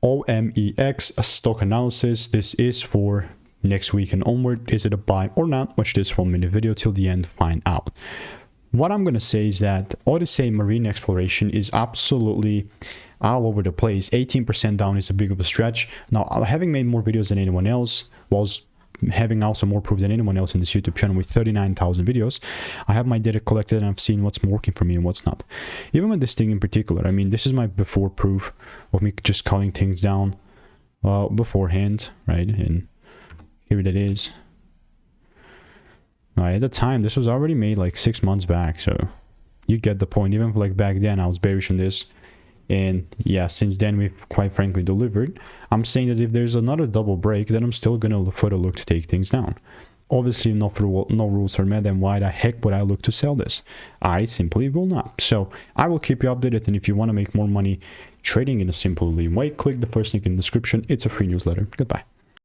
OMEX stock analysis. This is for next week and onward. Is it a buy or not? Watch this 1-minute video till the end, find out. What I'm going to say is that Odyssey Marine exploration is absolutely all over the place. 18% down is a big of a stretch. Now, having made more videos than anyone else, was having also more proof than anyone else in this YouTube channel with 39,000 videos, I have my data collected and I've seen what's working for me and what's not. Even with this thing in particular, I mean, this is my before proof of me just calling things down beforehand, right? And here it is. At the time, this was already made like 6 months back, so you get the point. Even like back then, I was bearish on this, and yeah, since then we've quite frankly delivered. I'm saying that if there's another double break, then I'm still gonna further look to take things down. Obviously, no rules are met, then why the heck would I look to sell this? I simply will not. So I will keep you updated, and if you want to make more money trading in a simple way, click the first link in the description. It's a free newsletter. Goodbye.